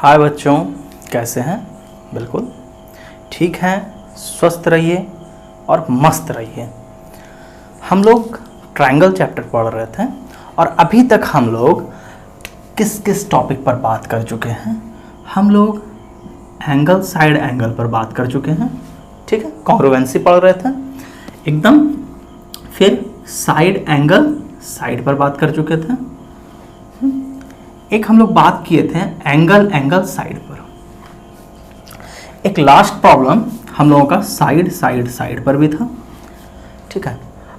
हाय बच्चों, कैसे हैं? बिल्कुल ठीक हैं, स्वस्थ रहिए और मस्त रहिए। हम लोग ट्रायंगल चैप्टर पढ़ रहे थे और अभी तक हम लोग किस किस टॉपिक पर बात कर चुके हैं? हम लोग एंगल साइड एंगल पर बात कर चुके हैं, ठीक है। कॉन्ग्रुएंसी पढ़ रहे थे एकदम। फिर साइड एंगल साइड पर बात कर चुके थे। एक हम लोग बात किए थे एंगल एंगल साइड पर। एक लास्ट प्रॉब्लम हम लोगों का साइड साइड साइड पर भी था, ठीक है।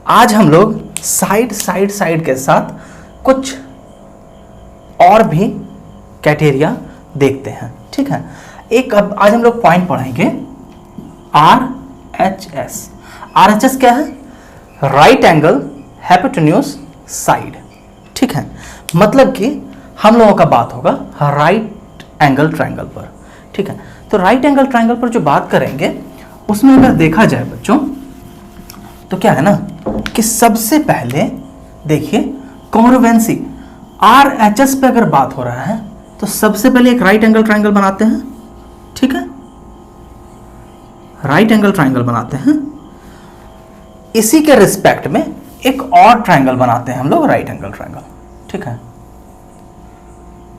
आज हम लोग साइड साइड साइड के साथ कुछ और भी क्राइटेरिया देखते हैं, ठीक है। एक अब आज हम लोग पॉइंट पढ़ेंगे RHS। RHS क्या है? राइट एंगल हाइपोटेन्यूज साइड, ठीक है। मतलब कि हम लोगों का बात होगा राइट एंगल ट्रायंगल पर, ठीक है। तो राइट एंगल ट्रायंगल पर जो बात करेंगे उसमें अगर देखा जाए बच्चों तो क्या है ना कि सबसे पहले देखिए कॉन्ग्रुएंसी RHS पे अगर बात हो रहा है तो सबसे पहले एक राइट एंगल ट्रायंगल बनाते हैं, ठीक है। राइट एंगल ट्रायंगल बनाते हैं, इसी के रिस्पेक्ट में एक और ट्रायंगल बनाते हैं हम लोग, राइट एंगल ट्रायंगल, ठीक है।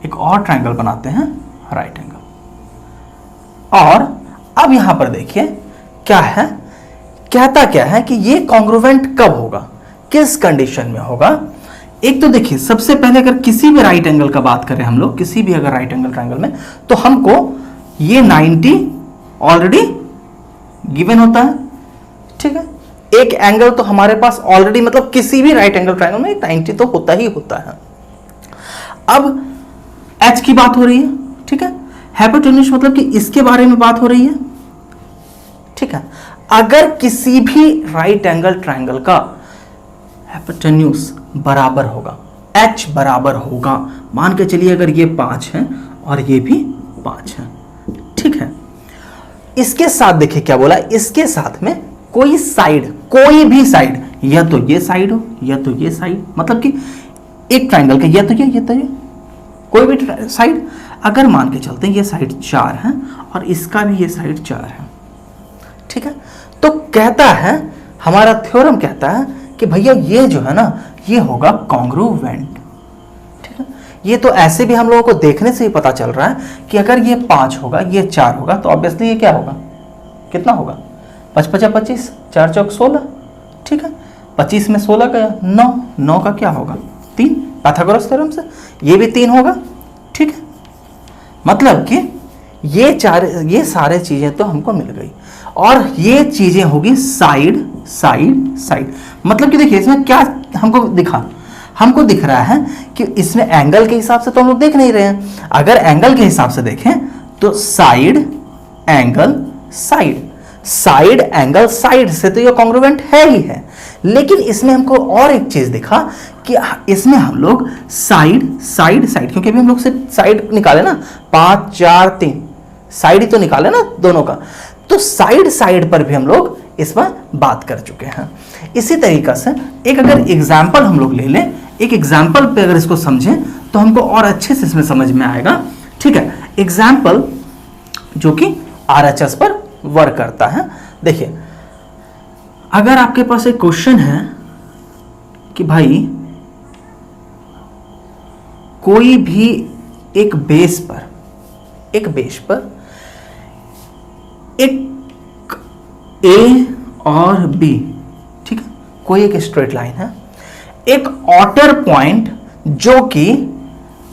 एक और ट्रायंगल बनाते हैं राइट एंगल। और अब यहां पर देखिए क्या है, कहता क्या है कि ये कॉन्ग्रुएंट कब होगा, किस कंडीशन में होगा। एक तो देखिए सबसे पहले अगर किसी भी राइट एंगल का बात करें हम लोग, किसी भी अगर राइट एंगल ट्रायंगल में, तो हमको ये 90 ऑलरेडी गिवन होता है, ठीक है। एक एंगल तो हमारे पास ऑलरेडी, मतलब किसी भी राइट एंगल ट्रायंगल में 90 तो होता ही होता है। अब H की बात हो रही है, ठीक है। हाइपोटेन्यूज मतलब कि इसके बारे में बात हो रही है, ठीक है। अगर किसी भी राइट एंगल ट्रायंगल का हाइपोटेन्यूज बराबर होगा, H बराबर होगा, मान के चलिए अगर ये 5 है और ये भी 5 है, ठीक है। इसके साथ देखिए क्या बोला, इसके साथ में कोई साइड, कोई भी साइड, या तो ये साइड हो या तो ये साइड, मतलब कि एक ट्रायंगल के या तो ये कोई भी साइड, अगर मान के चलते हैं ये साइड 4 है और इसका भी ये साइड 4 है, ठीक है। तो कहता है, हमारा थ्योरम कहता है कि भैया ये जो है ना ये होगा कॉन्ग्रुएंट, ठीक है। ये तो ऐसे भी हम लोगों को देखने से ही पता चल रहा है कि अगर ये 5 होगा, ये 4 होगा, तो ऑब्वियसली ये क्या होगा, कितना होगा, 5 5 25, 4 चौक 16, ठीक है। 25 में 16 का 9, 9 का क्या होगा 3, पाइथागोरस थ्योरम से ये भी 3 होगा, ठीक है। मतलब कि ये सारे चीजें तो हमको मिल गई और ये चीजें होगी साइड साइड साइड। मतलब कि देखिए इसमें क्या हमको दिख रहा है कि इसमें एंगल के हिसाब से तो हम लोग देख नहीं रहे हैं। अगर एंगल के हिसाब से देखें तो side angle side, side angle side से तो ये कॉन्ग्रुएंट है ही है। लेकिन इसमें हमको और एक चीज दिखा कि इसमें हम लोग साइड साइड साइड, क्योंकि अभी हम लोग सिर्फ साइड निकाले ना, 5 4 3 साइड ही तो निकाले ना दोनों का, तो साइड साइड पर भी हम लोग इस पर बात कर चुके हैं। इसी तरीके से एक अगर एग्जाम्पल हम लोग ले लें, एक एग्जाम्पल पे अगर इसको समझें तो हमको और अच्छे से इसमें समझ में आएगा, ठीक है। एग्जाम्पल जो कि RHS पर वर्क करता है। देखिए अगर आपके पास एक क्वेश्चन है कि भाई कोई भी एक बेस पर एक A और B, ठीक है, कोई एक स्ट्रेट लाइन है, एक ऑर्डर पॉइंट जो कि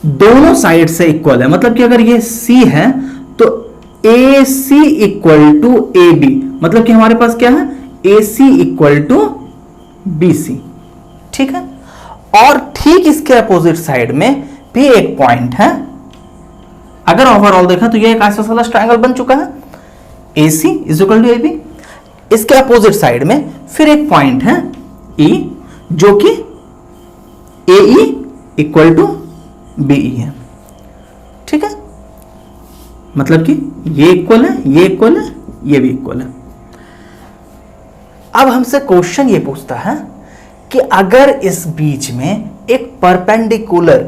दोनों साइड से इक्वल है, मतलब कि अगर ये C है तो AC इक्वल टू AB, मतलब कि हमारे पास क्या है AC इक्वल टू BC, ठीक है। और ठीक इसके अपोजिट साइड में भी एक पॉइंट है। अगर ओवरऑल देखा तो ये एक आइसोसेलेस ट्रायंगल बन चुका है, AC is equal to AB। इसके अपोजिट साइड में फिर एक पॉइंट है E जो कि AE इक्वल टू BE है, ठीक है। मतलब कि ये इक्वल है, ये इक्वल है, ये भी इक्वल है। अब हमसे क्वेश्चन ये पूछता है कि अगर इस बीच में एक परपेंडिकुलर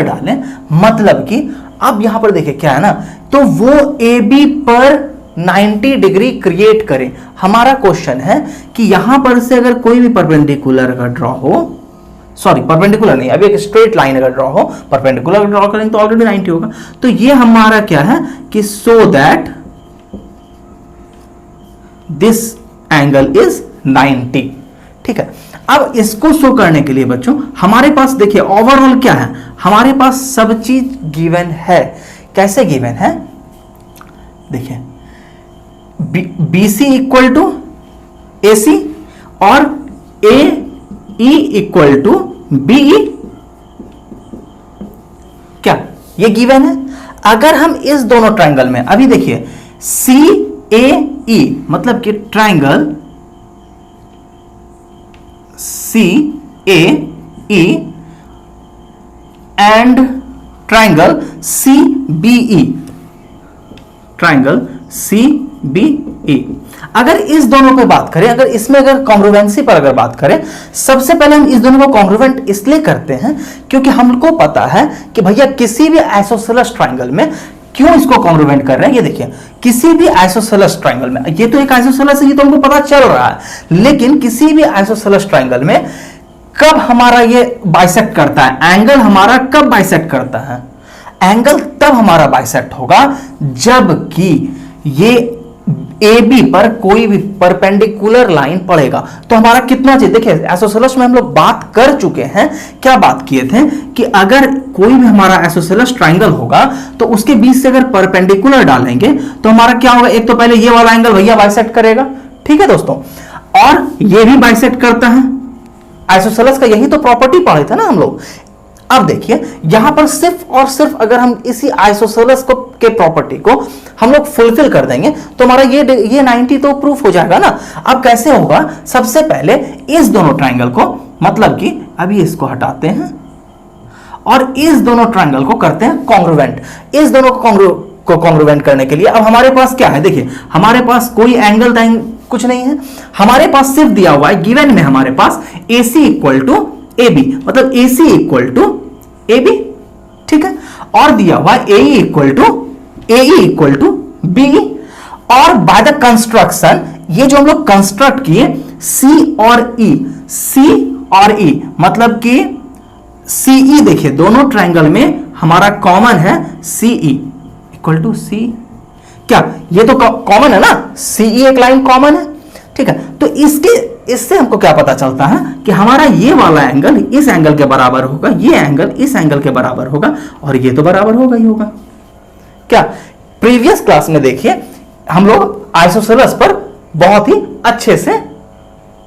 डालें, मतलब कि अब यहां पर देखिए क्या है ना, तो वो ए बी पर 90 डिग्री क्रिएट करें। हमारा क्वेश्चन है कि यहां पर से अगर कोई भी परपेंडिकुलर अगर ड्रॉ हो, सॉरी परपेंडिकुलर नहीं, अभी एक स्ट्रेट लाइन अगर ड्रॉ हो, परपेंडिकुलर ड्रॉ करेंगे तो ऑलरेडी 90 होगा। तो ये हमारा क्या है कि so that this angle is 90। ठीक है, अब इसको शो करने के लिए बच्चों हमारे पास देखिए ओवरऑल क्या है, हमारे पास सब चीज गिवन है। कैसे गिवन है, देखिए B C equal to A C और A E equal to B E, क्या ये गिवन है। अगर हम इस दोनों ट्रायंगल में अभी देखिए सी ए ई मतलब कि triangle C A E and triangle C B E, triangle C B E, अगर इस दोनों पे बात करें, अगर इसमें अगर कॉन्ग्रुवेंसी पर अगर बात करें, सबसे पहले हम इस दोनों को कॉन्ग्रुवेंट इसलिए करते हैं क्योंकि हमको पता है कि भैया किसी भी आइसोसेलेस ट्रायंगल में क्यों इसको कॉन्ग्रुवेंट कर रहे हैं। ये देखिए किसी भी आइसोसेलेस ट्रायंगल में, ये तो एक आइसोसेलेस है, ये तो हमको पता चल रहा है, लेकिन किसी भी आइसोसेलेस ट्रायंगल में कब हमारा ये बाइसेक्ट करता है, एंगल हमारा कब बाइसेक्ट करता है, एंगल तब हमारा बाइसेक्ट होगा जबकि ये ए बी पर कोई भी परपेंडिकुलर लाइन पड़ेगा। तो हमारा कितना चाहिए, देखिए आइसोसेलेस में हम लोग बात कर चुके हैं, क्या बात किए थे कि अगर कोई भी हमारा आइसोसेलेस ट्रायंगल होगा तो उसके बीच से अगर परपेंडिकुलर डालेंगे तो हमारा क्या होगा, एक तो पहले ये वाला एंगल भैया बाइसेक्ट करेगा, ठीक है दोस्तों, और ये भी बाइसेक्ट करता है। आइसोसेलेस का यही तो प्रॉपर्टी पढ़े थे ना हम लोग। अब देखिए यहां पर सिर्फ और सिर्फ अगर हम इसी आइसोसेलेस को के प्रॉपर्टी को हम लोग फुलफिल कर देंगे तो हमारा ये 90 तो प्रूफ हो जाएगा ना। अब कैसे होगा, सबसे पहले इस दोनों ट्रायंगल को, मतलब कि अभी इसको हटाते हैं और इस दोनों ट्रायंगल को करते हैं कॉन्ग्रुवेंट। इस दोनों को कॉन्ग्रुवेंट करने के लिए अब हमारे पास क्या है, देखिए हमारे पास कोई एंगल कुछ नहीं है, हमारे पास सिर्फ दिया हुआ है गिवन में हमारे पास AC equal to A B, मतलब AC equal to A B, ठीक है, और दिया हुआ AE इक्वल टू BE, और बाय द कंस्ट्रक्शन ये जो हम लोग कंस्ट्रक्ट किए C और E मतलब कि CE, देखिए दोनों ट्रायंगल में हमारा कॉमन है CE इक्वल टू C, क्या ये तो कॉमन है ना, CE एक लाइन कॉमन है, ठीक है। तो इससे हमको क्या पता चलता है कि हमारा ये वाला एंगल इस एंगल के बराबर होगा, ये एंगल इस एंगल के बराबर होगा, और ये तो बराबर होगा ही होगा। क्या प्रीवियस क्लास में देखिए हम लोग आइसोसेलेस पर बहुत ही अच्छे से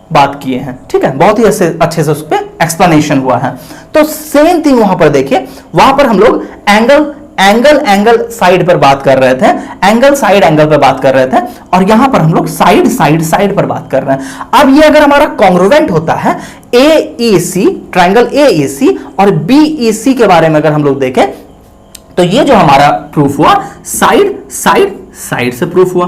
बात किए हैं, ठीक है, बहुत ही अच्छे से उस पर एक्सप्लेनेशन हुआ है। तो सेम थिंग वहां पर देखिए, वहां पर हम लोग एंगल साइड पर बात कर रहे थे, एंगल साइड एंगल पर बात कर रहे थे, और यहां पर हम लोग साइड पर बात कर रहे हैं। अब ये अगर हमारा कॉन्ग्रुवेंट होता है AEC, ट्रायंगल AEC और BEC के बारे में अगर हम लोग देखें तो ये जो हमारा प्रूफ हुआ साइड से प्रूफ हुआ,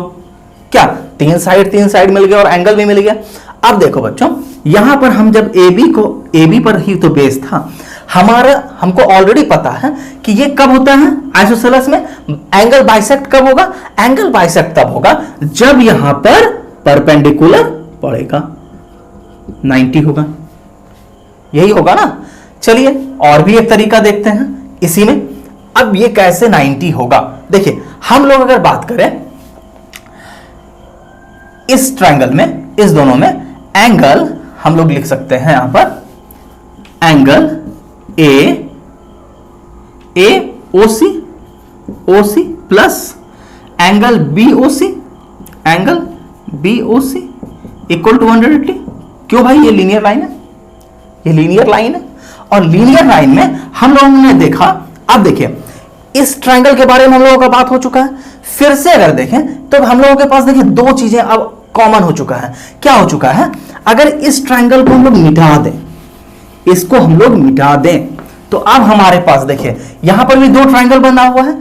क्या तीन साइड मिल गया और एंगल भी मिल गया। अब देखो बच्चों यहां पर हम जब AB पर ही तो बेस था हमारा, हमको ऑलरेडी पता है कि ये कब होता है आइसोसेलेस में, एंगल बाइसेक्ट कब होगा, एंगल बाइसेक्ट तब होगा जब यहां पर परपेंडिकुलर पड़ेगा, 90 होगा, यही होगा ना। चलिए और भी एक तरीका देखते हैं इसी में। अब ये कैसे 90 होगा, देखिए हम लोग अगर बात करें इस ट्रायंगल में, इस दोनों में एंगल हम लोग लिख सकते हैं यहां पर angle OC plus angle BOC equal to 180। क्यों भाई, ये लीनियर लाइन है, ये लीनियर लाइन है, और लीनियर लाइन में हम लोगों ने देखा, अब देखिए इस ट्रायंगल के बारे में हम लोगों का बात हो चुका है, फिर से अगर देखें तो हम लोगों के पास देखिए दो चीजें अब कॉमन हो चुका है। क्या हो चुका है, अगर इस ट्रायंगल को हम लोग मिटा दें, इसको हम लोग मिटा दें, तो अब हमारे पास देखिए यहां पर भी दो ट्रायंगल बना हुआ है।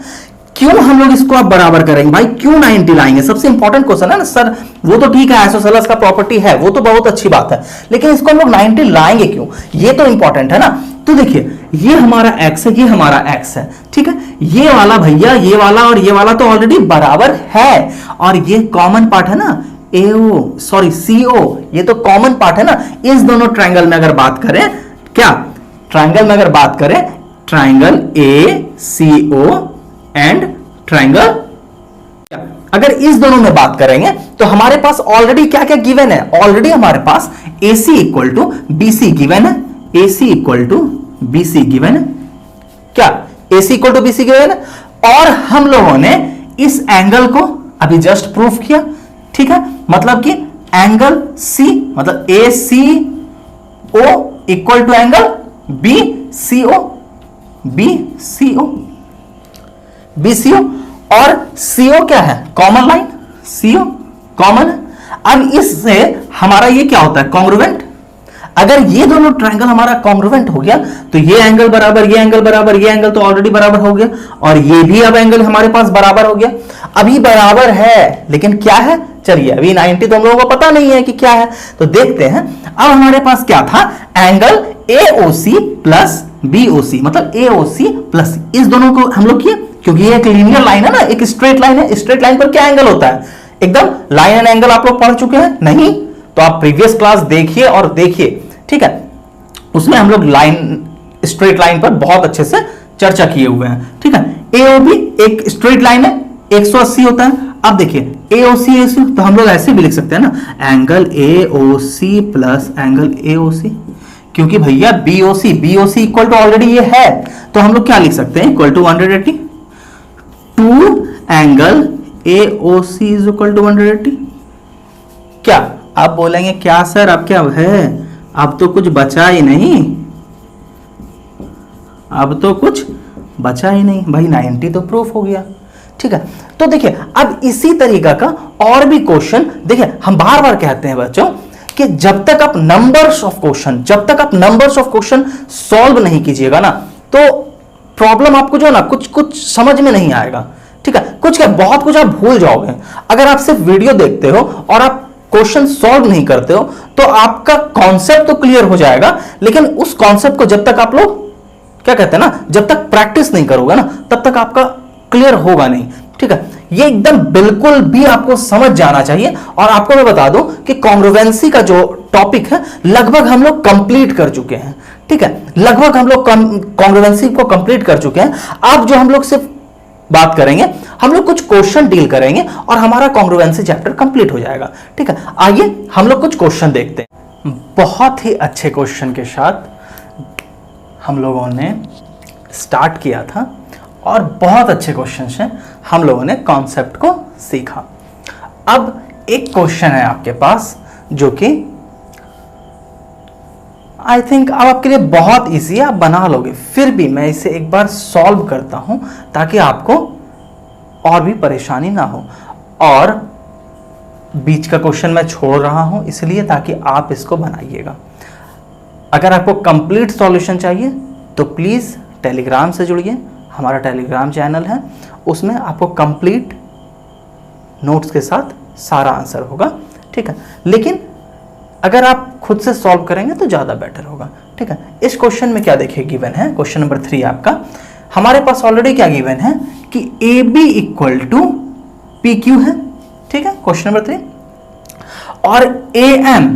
क्यों हम लोग इसको अब बराबर करेंगे भाई, क्यों 90 लाएंगे, सबसे इंपॉर्टेंट क्वेश्चन है ना सर। वो तो ठीक है आइसोसेलेस का प्रॉपर्टी है, वो तो बहुत अच्छी बात है, लेकिन इसको हम लोग 90 लाएंगे क्यों, ये तो इंपॉर्टेंट है ना। तो देखिए ये हमारा x है, ये हमारा x है, ठीक है। ये वाला भैया, ये वाला और ये वाला तो ऑलरेडी बराबर है, और ये कॉमन पार्ट है ना, AO सॉरी CO, ये तो कॉमन पार्ट है ना। इस दोनों ट्रायंगल में अगर बात करें, क्या ट्रायंगल में अगर बात करें, ट्रायंगल ACO एंड ट्रायंगल, अगर इस दोनों में बात करेंगे तो हमारे पास ऑलरेडी क्या क्या गिवन है, ऑलरेडी हमारे पास AC equal to BC given है, AC equal to BC given है, क्या AC equal to BC given है। और हम लोगों ने इस एंगल को अभी जस्ट प्रूफ किया, ठीक है। मतलब कि एंगल C मतलब ACO equal to angle BCO और CO क्या है, कॉमन लाइन, CO कॉमन है। अब इससे हमारा ये क्या होता है, कॉन्ग्रुवेंट। अगर ये दोनों ट्रायंगल हमारा कॉन्ग्रुवेंट हो गया तो ये एंगल बराबर, ये एंगल बराबर, ये एंगल तो ऑलरेडी बराबर हो गया, और ये भी अब एंगल हमारे पास बराबर हो गया। अभी बराबर है लेकिन क्या है, चलिए अभी 90 तो हम लोगों को पता नहीं है कि क्या है, तो देखते हैं। अब हमारे पास क्या था, एंगल AOC प्लस BOC, मतलब AOC प्लस, इस दोनों को हम लोग किए, क्योंकि ये एक लीनियर लाइन है ना, एक स्ट्रेट लाइन है। स्ट्रेट लाइन पर क्या एंगल होता है, एकदम लाइन एंड एंगल आप लोग पढ़ चुके हैं नहीं, तो आप प्रीवियस क्लास देखिए और देखिए, ठीक है। उसमें हम लोग लाइन, स्ट्रेट लाइन पर बहुत अच्छे से चर्चा किए हुए हैं, ठीक है। AOB एक स्ट्रेट लाइन है, 180 होता है। अब देखिए AOC तो हम लोग ऐसे भी लिख सकते हैं ना, angle AOC plus angle AOC, क्योंकि भैया BOC इक्वल टू ऑलरेडी ये है, तो हम लोग क्या लिख सकते हैं, equal to 180, to angle AOC is equal to 180। क्या आप बोलेंगे क्या सर, अब क्या है, अब तो कुछ बचा ही नहीं, अब तो कुछ बचा ही नहीं भाई, 90 तो प्रूफ हो गया, ठीक है। तो देखिए अब इसी तरीका का और भी क्वेश्चन, देखिए हम बार बार कहते हैं बच्चों कि जब तक आप नंबर्स ऑफ क्वेश्चन सॉल्व नहीं कीजिएगा ना, तो प्रॉब्लम आपको जो ना कुछ समझ में नहीं आएगा, ठीक है। कुछ क्या, बहुत कुछ आप भूल जाओगे। अगर आप सिर्फ वीडियो देखते हो और आप क्वेश्चन सॉल्व नहीं करते हो तो आपका कॉन्सेप्ट तो क्लियर हो जाएगा, लेकिन उस कॉन्सेप्ट को जब तक आप लोग क्या कहते हैं ना, जब तक प्रैक्टिस नहीं करोगे ना, तब तक आपका क्लियर होगा नहीं, ठीक है। ये एकदम बिल्कुल भी आपको समझ जाना चाहिए। और आपको मैं बता दूं कि कॉन्ग्रुवेंसी का जो टॉपिक है लगभग हम लोग कंप्लीट कर चुके हैं, ठीक है। लगभग हम लोग कॉन्ग्रुवेंसी को कंप्लीट कर चुके हैं। अब जो हम लोग सिर्फ बात करेंगे, हम लोग कुछ क्वेश्चन डील करेंगे और हमारा कॉन्ग्रुवेंसी चैप्टर कंप्लीट हो जाएगा, ठीक है। आइए हम लोग कुछ क्वेश्चन देखते हैं। बहुत ही अच्छे क्वेश्चन के साथ हम लोगों ने स्टार्ट किया था और बहुत अच्छे क्वेश्चन से हम लोगों ने कॉन्सेप्ट को सीखा। अब एक क्वेश्चन है आपके पास जो कि आई थिंक अब आपके लिए बहुत इजी है, आप बना लोगे, फिर भी मैं इसे एक बार सॉल्व करता हूं ताकि आपको और भी परेशानी ना हो। और बीच का क्वेश्चन मैं छोड़ रहा हूं इसलिए ताकि आप इसको बनाइएगा। अगर आपको कंप्लीट सॉल्यूशन चाहिए तो प्लीज़ टेलीग्राम से जुड़िए, हमारा टेलीग्राम चैनल है, उसमें आपको कंप्लीट नोट्स के साथ सारा आंसर होगा, ठीक है। लेकिन अगर आप खुद से सॉल्व करेंगे तो ज़्यादा बेटर होगा, ठीक है। इस क्वेश्चन में क्या देखिए गिवन है, क्वेश्चन नंबर 3 आपका, हमारे पास ऑलरेडी क्या गिवन है कि AB इक्वल टू PQ है, ठीक है, क्वेश्चन नंबर 3। और AM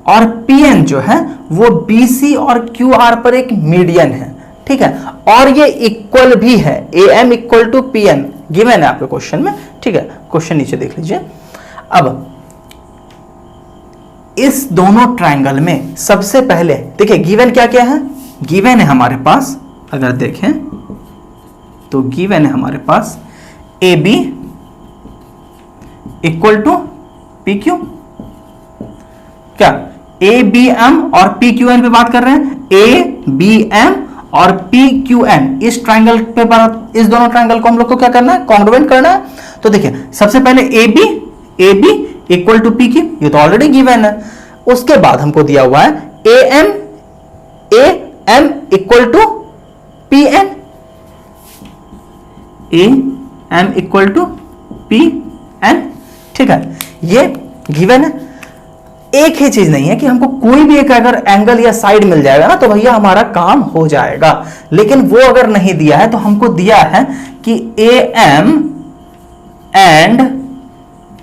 और PN जो है वो BC और QR पर एक मीडियन है, ठीक है। और ये इक्वल भी है, AM equal to PN given है आपके क्वेश्चन में, ठीक है। क्वेश्चन नीचे देख लीजिए। अब इस दोनों ट्रायंगल में सबसे पहले देखिए गिवन क्या क्या है, गिवन है हमारे पास, अगर देखें तो गिवन है हमारे पास AB इक्वल टू PQ, क्या ABM और PQN पे बात कर रहे हैं, ABM और PQN, इस ट्रायंगल पे बात, इस दोनों ट्रायंगल को हम लोग को क्या करना है, कॉन्ग्रुवेंट करना है। तो देखिए सबसे पहले AB इक्वल टू PQ, ये तो ऑलरेडी गिवन है। उसके बाद हमको दिया हुआ है AM equal to PN, AM equal to PN, ठीक है, ये गिवन है। एक ही चीज नहीं है कि हमको कोई भी एक अगर एंगल या साइड मिल जाएगा ना तो भैया हमारा काम हो जाएगा, लेकिन वो अगर नहीं दिया है तो हमको दिया है कि A M and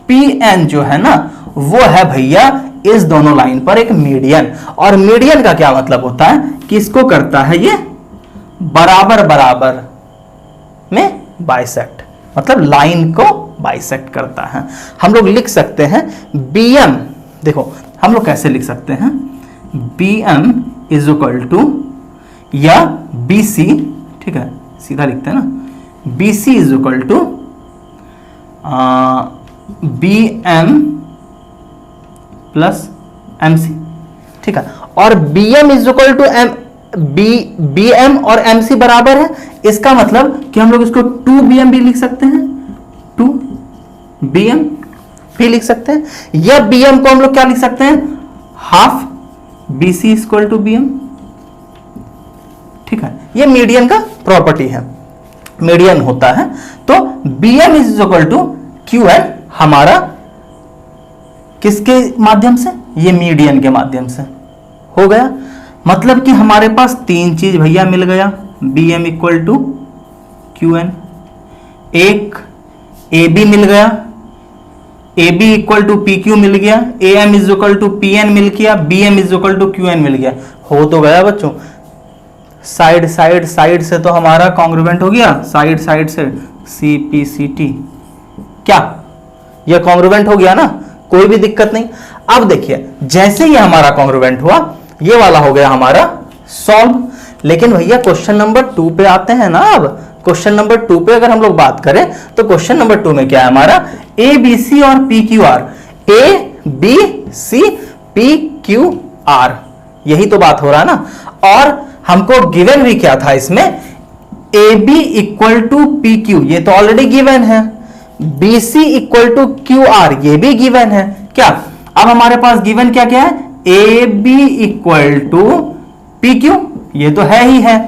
P N जो है ना वो है भैया इस दोनों लाइन पर एक मीडियन। और मीडियन का क्या मतलब होता है कि इसको करता है ये बराबर बराबर में बाइसेक्ट, मतलब लाइन को बाइसेक्ट करता है। हम लोग लिख सकते हैं BM, देखो हम लोग कैसे लिख सकते हैं, BM इज इक्वल टू या BC, ठीक है सीधा लिखते हैं ना, BC is equal to BM plus MC, ठीक है। और BM is equal to BM और MC बराबर है, इसका मतलब कि हम लोग इसको 2BM भी लिख सकते हैं, 2BM भी लिख सकते हैं, या BM को हम लोग क्या लिख सकते हैं, half BC equal to BM, ठीक है। ये मीडियन का प्रॉपर्टी है, मीडियन होता है। तो BM is equal to QN हमारा किसके माध्यम से, ये मीडियन के माध्यम से हो गया। मतलब कि हमारे पास तीन चीज भैया मिल गया, BM इक्वल टू QN, एक AB मिल गया, AB इक्वल टू PQ मिल गया, AM is equal to PN मिल गया, BM is equal to QN मिल गया। हो तो गया बच्चों, साइड साइड साइड से तो हमारा कॉन्ग्रुवेंट हो गया, साइड साइड से CPCT, क्या यह कॉन्ग्रुवेंट हो गया ना, कोई भी दिक्कत नहीं। अब देखिए जैसे ये हमारा कॉन्ग्रुवेंट हुआ, ये वाला हो गया हमारा सॉल्व। लेकिन भैया क्वेश्चन नंबर 2 पे आते हैं ना, अब क्वेश्चन नंबर 2 पे अगर हम लोग बात करें तो क्वेश्चन नंबर 2 में क्या है हमारा, ABC और PQR, ABC PQR, यही तो बात हो रहा है ना। और हमको गिवन भी क्या था इसमें, AB इक्वल टू PQ, ये तो ऑलरेडी गिवन है, BC इक्वल टू QR, ये भी गिवन है। क्या अब हमारे पास गिवन क्या क्या है, AB इक्वल टू PQ, ये तो है ही है,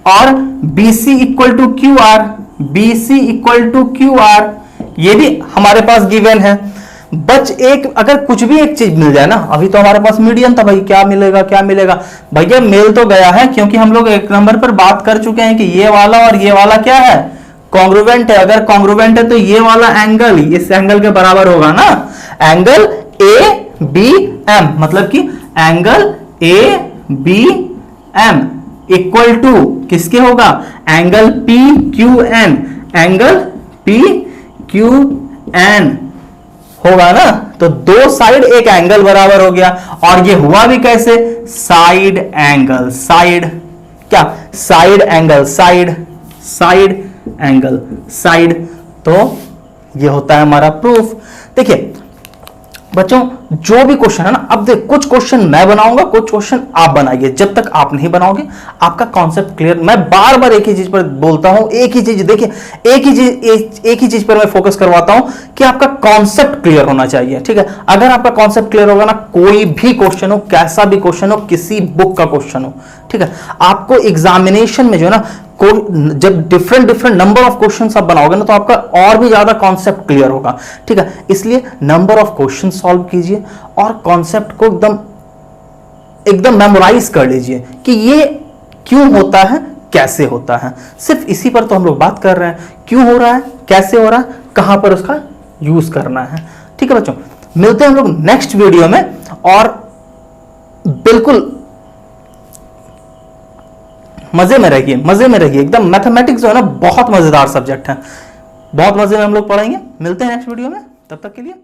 और BC equal to QR, BC equal to QR, ये भी हमारे पास गिवन है। बच एक, अगर कुछ भी एक चीज मिल जाए ना, अभी तो हमारे पास मीडियन था भाई, क्या मिलेगा क्या मिलेगा, भैया मिल तो गया है, क्योंकि हम लोग एक नंबर पर बात कर चुके हैं कि ये वाला और ये वाला क्या है, कॉन्ग्रुवेंट है। अगर कॉन्ग्रुवेंट है तो ये वाला एंगल इस एंगल के बराबर होगा ना, एंगल ABM, मतलब कि एंगल ABM इक्वल टू किसके होगा, एंगल PQN, एंगल PQN होगा ना। तो दो साइड एक एंगल बराबर हो गया, और ये हुआ भी कैसे, साइड एंगल, साइड क्या, side angle, side side angle, side. तो ये होता है हमारा प्रूफ। देखिए बच्चों जो भी क्वेश्चन है ना, अब देख कुछ क्वेश्चन मैं बनाऊंगा, कुछ क्वेश्चन आप बनाइए। जब तक आप नहीं बनाओगे आपका कॉन्सेप्ट क्लियर, मैं बार बार एक ही चीज पर बोलता हूं, एक ही चीज, देखिए एक ही चीज पर मैं फोकस करवाता हूं कि आपका कॉन्सेप्ट क्लियर होना चाहिए, ठीक है। अगर आपका कॉन्सेप्ट क्लियर होगा ना, कोई भी क्वेश्चन हो, कैसा भी क्वेश्चन हो, किसी बुक का क्वेश्चन हो, ठीक है, आपको एग्जामिनेशन में जो है ना, जब डिफरेंट नंबर ऑफ क्वेश्चंस आप बनाओगे ना, तो आपका और भी ज्यादा कॉन्सेप्ट क्लियर होगा, ठीक है। इसलिए नंबर ऑफ क्वेश्चन सॉल्व कीजिए और कॉन्सेप्ट को एकदम मेमोराइज कर लीजिए कि ये क्यों होता है, कैसे होता है। सिर्फ इसी पर तो हम लोग बात कर रहे हैं, क्यों हो रहा है, कैसे हो रहा है, कहां पर उसका यूज करना है, ठीक है बच्चों। मिलते हैं हम लोग नेक्स्ट वीडियो में, और बिल्कुल मजे में रहिए, मजे में रहिए एकदम। मैथमेटिक्स जो है ना बहुत मजेदार सब्जेक्ट है, बहुत मजे में हम लोग पढ़ेंगे। मिलते हैं नेक्स्ट वीडियो में, तब तक के लिए।